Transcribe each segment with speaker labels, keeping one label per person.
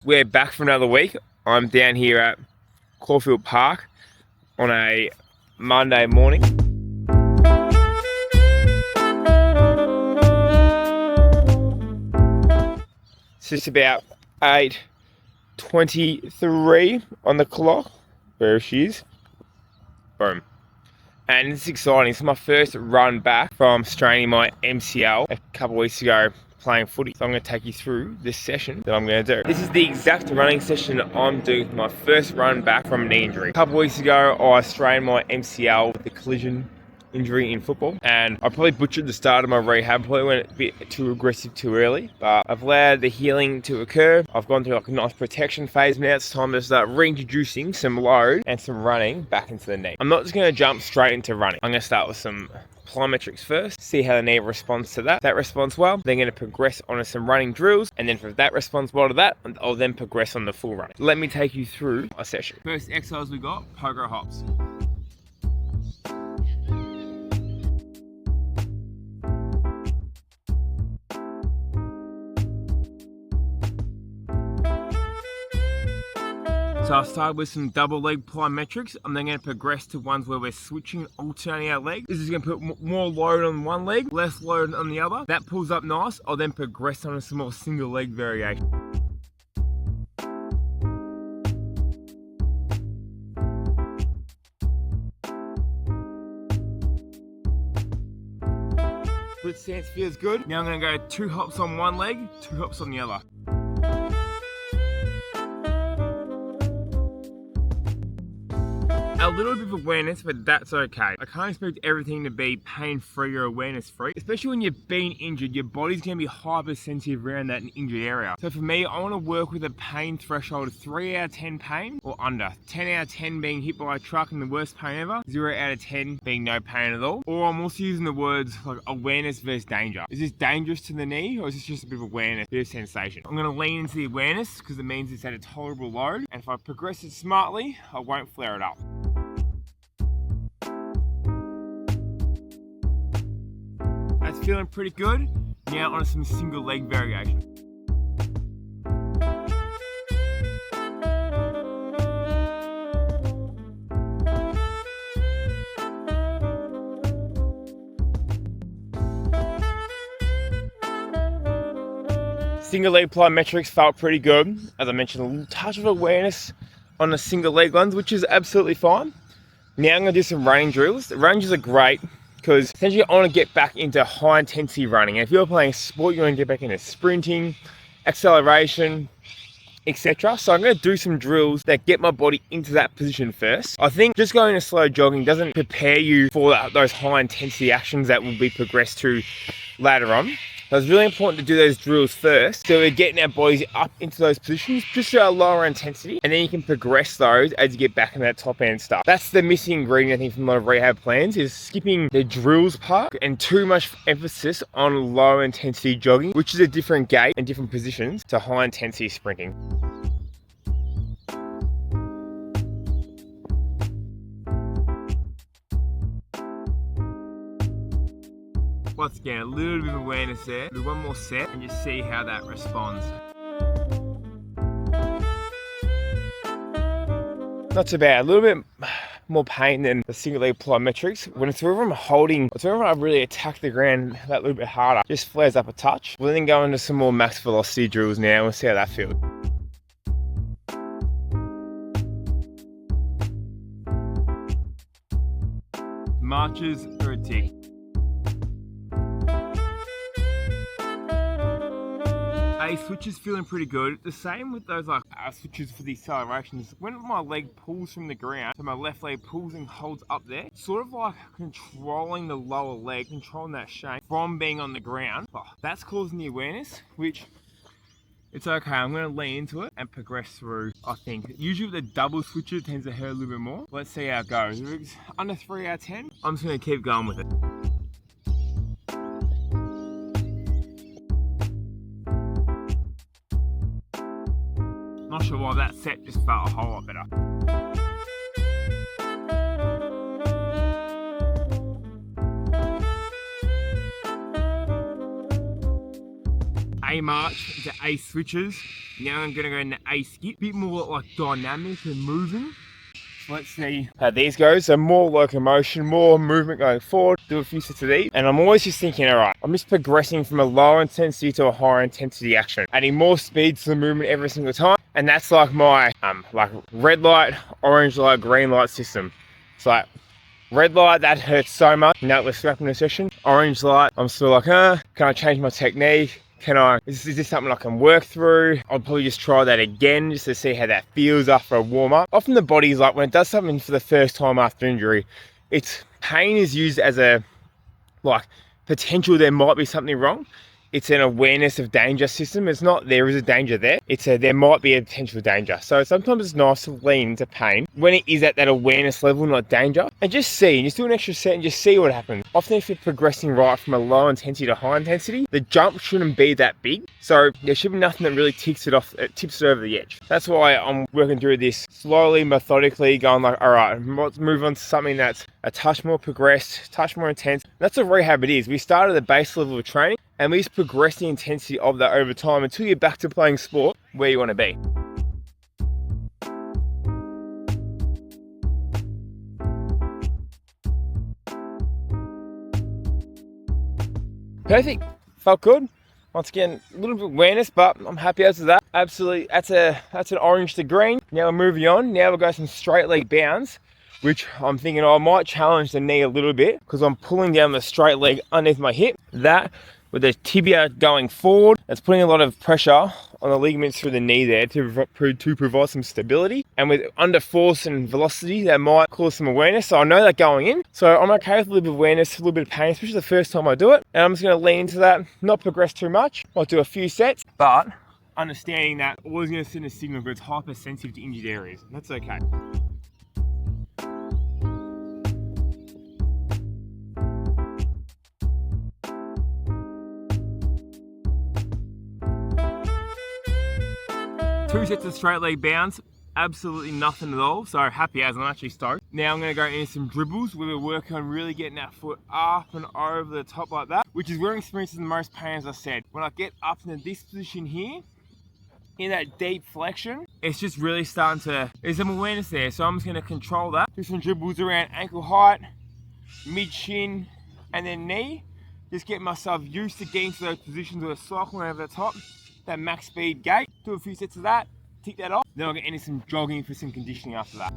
Speaker 1: We're back for another week. I'm down here at Caulfield Park on a Monday morning. It's just about 8:23 on the clock. There she is. Boom. And it's exciting. It's my first run back from straining my MCL a couple of weeks ago playing footy. So I'm going to take you through this session that I'm going to do. This is the exact running session I'm doing for my first run back from a knee injury. A couple of weeks ago, I strained my MCL with a collision injury in football, and I probably butchered the start of my rehab. Probably went a bit too aggressive too early, but I've allowed the healing to occur. I've gone through like a nice protection phase. Now it's time to start reintroducing some load and some running back into the knee. I'm not just going to jump straight into running. I'm going to start with some plyometrics first, see how the knee responds to that. If that responds well, then going to progress onto some running drills, and then if that responds well to that, I'll then progress on the full run. Let me take you through a session. First exercise we got, pogo hops. So I've started with some double leg plyometrics. I'm then going to progress to ones where we're switching, alternating our legs. This is going to put more load on one leg, less load on the other. That pulls up nice. I'll then progress on to some more single leg variation. Split stance feels good. Now I'm going to go 2 hops on one leg, 2 hops on the other. A little bit of awareness, but that's okay. I can't expect everything to be pain-free or awareness-free. Especially when you've been injured, your body's going to be hypersensitive around that injured area. So for me, I want to work with a pain threshold of 3 out of 10 pain or under. 10 out of 10 being hit by a truck and the worst pain ever. 0 out of 10 being no pain at all. Or I'm also using the words like awareness versus danger. Is this dangerous to the knee, or is this just a bit of awareness, a bit of sensation? I'm going to lean into the awareness because it means it's at a tolerable load. And if I progress it smartly, I won't flare it up. That's feeling pretty good. Now on some single leg variation. Single leg plyometrics felt pretty good. As I mentioned, a little touch of awareness on the single leg ones, which is absolutely fine. Now I'm going to do some running drills. The ranges are great because essentially I want to get back into high intensity running. And if you're playing sport, you want to get back into sprinting, acceleration, etc. So I'm going to do some drills that get my body into that position first. I think just going to slow jogging doesn't prepare you for those high intensity actions that will be progressed to later on. So it's really important to do those drills first, so we're getting our bodies up into those positions just at a lower intensity, and then you can progress those as you get back in that top end stuff. That's the missing ingredient, I think, from a lot of rehab plans, is skipping the drills part and too much emphasis on low intensity jogging, which is a different gait and different positions to high intensity sprinting. Once again, a little bit of awareness there. Do one more set and just see how that responds. Not too bad. A little bit more pain than the single leg plyometrics. When it's wherever I'm holding, it's wherever I really attack the ground that little bit harder, just flares up a touch. We'll then go into some more max velocity drills now and see how that feels. Marches are a tick. Switches feeling pretty good. The same with those switches for the accelerations. When my leg pulls from the ground, so my left leg pulls and holds up there, sort of like controlling the lower leg, controlling that shape from being on the ground. Oh, that's causing the awareness, which it's okay. I'm going to lean into it and progress through, I think. Usually with the double switcher, it tends to hurt a little bit more. Let's see how it goes. If it's under 3 out of 10, I'm just going to keep going with it. Not sure why that set just felt a whole lot better. A march into A switches. Now I'm gonna go into A skip, a bit more like dynamic and moving. So let's see how these go. So more locomotion, more movement going forward. Do a few sets of these. And I'm always just thinking, all right, I'm just progressing from a lower intensity to a higher intensity action. Adding more speed to the movement every single time. And that's like my like red light, orange light, green light system. It's like red light, that hurts so much. Now we're scrapping the session. Orange light, I'm still like, can I change my technique? Is this something I can work through? I'll probably just try that again just to see how that feels after a warm up. Often the body's like, when it does something for the first time after injury, pain is used as a like potential there might be something wrong. It's an awareness of danger system. It's not there is a danger there. There might be a potential danger. So sometimes it's nice to lean into pain when it is at that awareness level, not danger. And just do an extra set and just see what happens. Often if you're progressing right from a low intensity to high intensity, the jump shouldn't be that big. So there should be nothing that really tips it over the edge. That's why I'm working through this slowly, methodically, going like, all right, let's move on to something that's a touch more progressed, a touch more intense. That's what rehab it is. We start at the base level of training, and we just progress the intensity of that over time until you're back to playing sport where you want to be. Perfect, felt good. Once again, a little bit of awareness, but I'm happy as to that. Absolutely, that's an orange to green. Now we're moving on. Now we'll go some straight leg bounds, which I'm thinking I might challenge the knee a little bit because I'm pulling down the straight leg underneath my hip. That with the tibia going forward, that's putting a lot of pressure on the ligaments through the knee there to provide some stability. And with under force and velocity, that might cause some awareness. So I know that going in. So I'm okay with a little bit of awareness, a little bit of pain, especially the first time I do it. And I'm just gonna lean into that, not progress too much. I'll do a few sets, but understanding that I'm always gonna send a signal because it's hypersensitive to injured areas. That's okay. Two sets of straight leg bounds, absolutely nothing at all. So happy as I'm actually stoked. Now I'm gonna go into some dribbles where we're working on really getting that foot up and over the top like that, which is where I'm experiencing the most pain, as I said. When I get up into this position here, in that deep flexion, it's just really starting to, there's some awareness there. So I'm just gonna control that. Do some dribbles around ankle height, mid shin, and then knee. Just get myself used to getting to those positions where I'm cycling over the top. That max speed gait, do a few sets of that, tick that off, then I'll get into some jogging for some conditioning after that.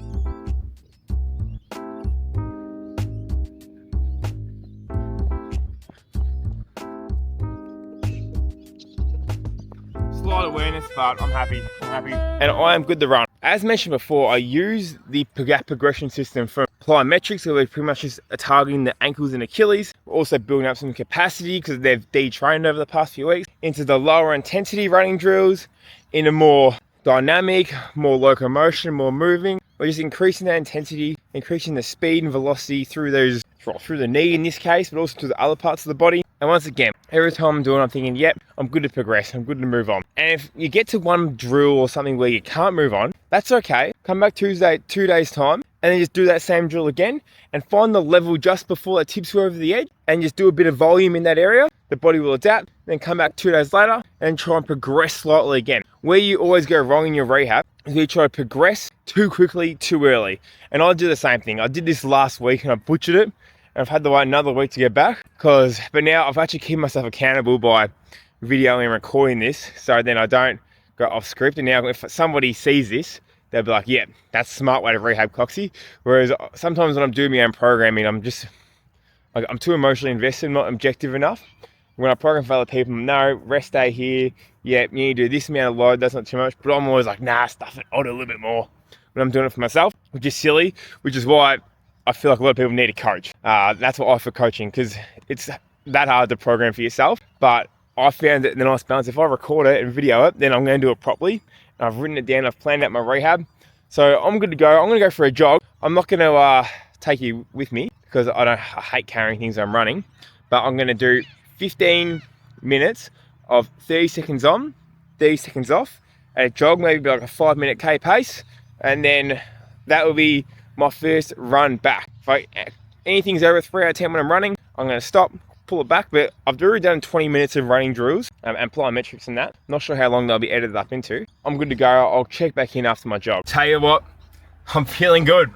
Speaker 1: Slight awareness, but I'm happy. And I am good to run. As mentioned before, I use the progression system from plyometrics, so we're pretty much just targeting the ankles and Achilles. We're also building up some capacity because they've detrained over the past few weeks into the lower intensity running drills, into more dynamic, more locomotion, more moving. We're just increasing that intensity, increasing the speed and velocity through the knee in this case, but also to the other parts of the body. And once again, every time I'm doing it, I'm thinking, yep, I'm good to progress, I'm good to move on. And if you get to one drill or something where you can't move on, that's okay. Come back Tuesday, 2 days time, and then just do that same drill again and find the level just before it tips you over the edge and just do a bit of volume in that area. The body will adapt, then come back 2 days later and try and progress slightly again. Where you always go wrong in your rehab is you try to progress too quickly, too early. And I do the same thing. I did this last week and I butchered it. And I've had to wait another week to get back but now I've actually kept myself accountable by videoing and recording this so then I don't go off script. And now if somebody sees this, they'll be like, yeah, that's a smart way to rehab Coxie. Whereas sometimes when I'm doing my own programming, I'm too emotionally invested, not objective enough. When I program for other people, no, rest day here, yeah, you need to do this amount of load, that's not too much. But I'm always like, nah, stuff it, I'll do a little bit more when I'm doing it for myself, which is silly, which is why I feel like a lot of people need a coach. That's what I offer coaching, because it's that hard to program for yourself. But I found that the nice balance, if I record it and video it, then I'm going to do it properly. And I've written it down, I've planned out my rehab. So I'm good to go. I'm going to go for a jog. I'm not going to take you with me because I hate carrying things I'm running. But I'm going to do 15 minutes of 30 seconds on, 30 seconds off, at a jog, maybe like a 5-minute K pace. And then that will be my first run back. If anything's over 3 out of 10 when I'm running, I'm going to stop, pull it back, but I've already done 20 minutes of running drills and plyometrics and that. Not sure how long they'll be edited up into. I'm good to go. I'll check back in after my jog. Tell you what, I'm feeling good.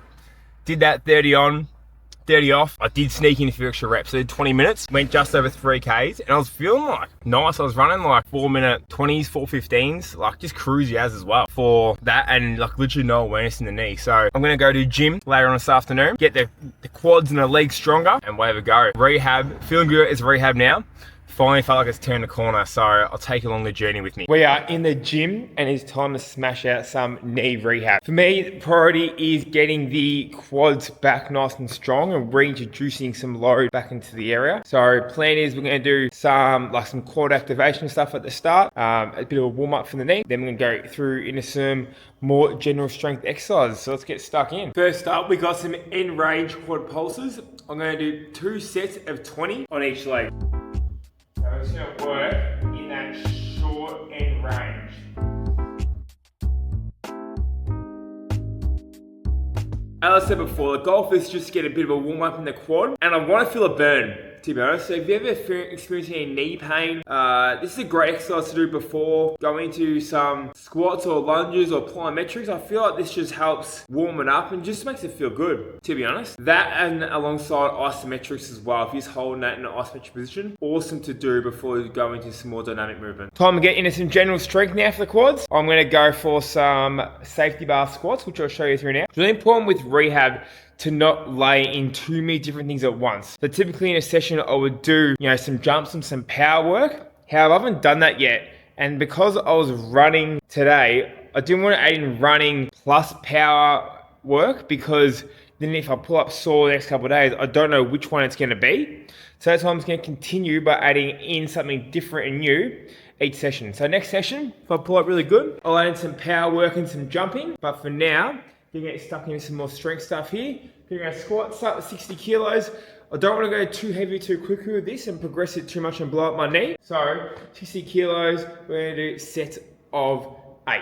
Speaker 1: Did that 30 on, 30 off. I did sneak in a few extra reps. So 20 minutes, went just over 3Ks, and I was feeling like nice. I was running like 4-minute 20s, 4:15s, like just cruisy as well for that, and like literally no awareness in the knee. So I'm gonna go to gym later on this afternoon, get the quads and the legs stronger, and way to go. Rehab, feeling good as rehab now. Finally felt like it's turned the corner, so I'll take you along the journey with me. We are in the gym and it's time to smash out some knee rehab. For me, the priority is getting the quads back nice and strong and reintroducing some load back into the area. So plan is we're gonna do some quad activation stuff at the start, a bit of a warm up for the knee. Then we're gonna go through into some more general strength exercises. So let's get stuck in. First up, we got some end range quad pulses. I'm gonna do 2 sets of 20 on each leg. I'm just going to work in that short end range. As I said before, the goal is just to get a bit of a warm up in the quad, and I want to feel a burn, to be honest. So if you ever experience any knee pain, this is a great exercise to do before going into some squats or lunges or plyometrics. I feel like this just helps warm it up and just makes it feel good, to be honest. That and alongside isometrics as well. If you're just holding that in an isometric position, awesome to do before you go into some more dynamic movement. Time to get into some general strength now for the quads. I'm going to go for some safety bar squats, which I'll show you through now. It's really important with rehab to not lay in too many different things at once. So typically in a session, I would do, some jumps and some power work. However, I haven't done that yet. And because I was running today, I didn't want to add in running plus power work, because then if I pull up sore the next couple of days, I don't know which one it's going to be. So that's why I'm just going to continue by adding in something different and new each session. So next session, if I pull up really good, I'll add in some power work and some jumping. But for now, you're going to get stuck into some more strength stuff here. You're going to squat, start with 60 kilos. I don't want to go too heavy too quickly with this and progress it too much and blow up my knee. So 60 kilos, we're going to do sets of 8.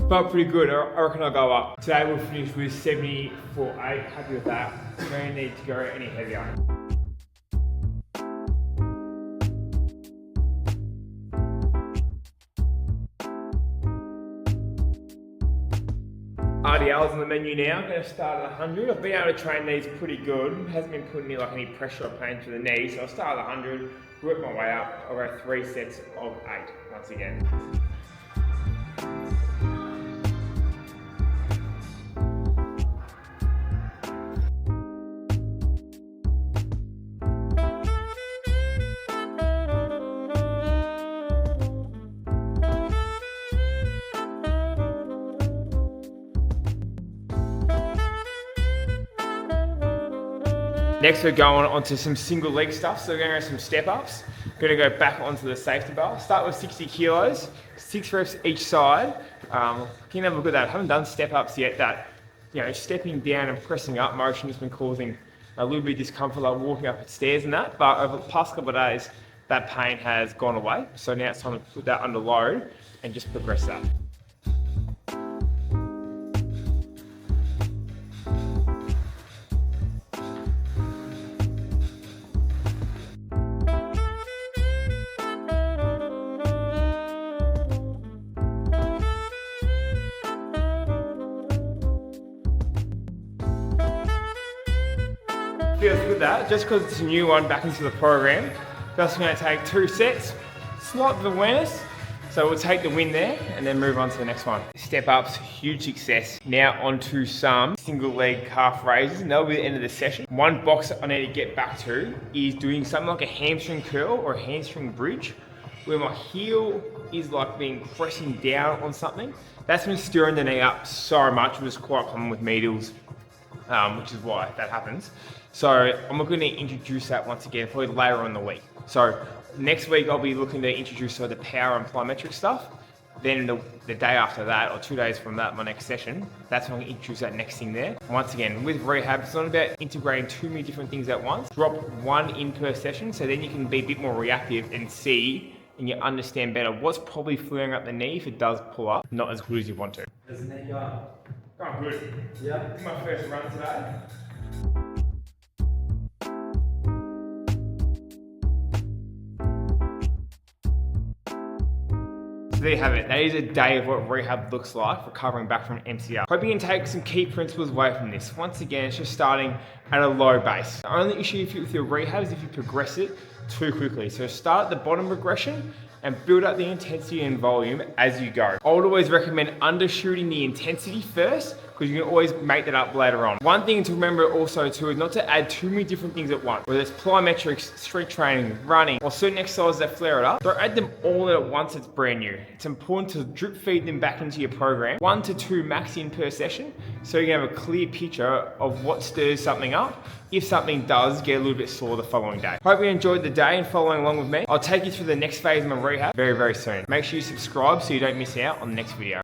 Speaker 1: Felt pretty good. I reckon I'll go up. Today we'll finish with 70 for 8. Happy with that. We don't need to go any heavier. RDL's on the menu now. I'm going to start at 100. I've been able to train these pretty good. It hasn't been putting me any pressure or pain to the knee. So I'll start at 100, work my way up. I'll go 3 sets of 8 once again. Next we're going on to some single leg stuff, so we're going to go some step ups. We're going to go back onto the safety bar. Start with 60 kilos, 6 reps each side. Can you have a look at that? I haven't done step ups yet. That, stepping down and pressing up motion has been causing a little bit of discomfort, like walking up the stairs and that. But over the past couple of days, that pain has gone away. So now it's time to put that under load and just progress that. Feels good that, just because it's a new one back into the program. Just going to take 2 sets, slight bit of awareness. So we'll take the win there and then move on to the next one. Step ups, huge success. Now onto some single leg calf raises, and that'll be the end of the session. One box I need to get back to is doing something like a hamstring curl or a hamstring bridge, where my heel is being pressing down on something. That's been stirring the knee up so much. It was quite common with medials, which is why that happens. So I'm going to introduce that once again, probably later on in the week. So next week I'll be looking to introduce the power and plyometric stuff. Then the day after that, or 2 days from that, my next session, that's when I introduce that next thing there. Once again, with rehab, it's not about integrating too many different things at once. Drop one in per session, so then you can be a bit more reactive and see and you understand better what's probably flaring up the knee if it does pull up, not as good as you want to.
Speaker 2: How's the knee going?
Speaker 1: Going good.
Speaker 2: Yeah.
Speaker 1: This is my first run today. So there you have it. That is a day of what rehab looks like, recovering back from an MCL. Hope you can take some key principles away from this. Once again, it's just starting at a low base. The only issue with your rehab is if you progress it too quickly. So start at the bottom regression and build up the intensity and volume as you go. I would always recommend undershooting the intensity first, because you can always make that up later on. One thing to remember also too is not to add too many different things at once, whether it's plyometrics, strength training, running, or certain exercises that flare it up. Don't add them all at once, it's brand new. It's important to drip feed them back into your program, 1 to 2 max in per session, so you can have a clear picture of what stirs something up if something does get a little bit sore the following day. Hope you enjoyed the day and following along with me. I'll take you through the next phase of my rehab very, very soon. Make sure you subscribe so you don't miss out on the next video.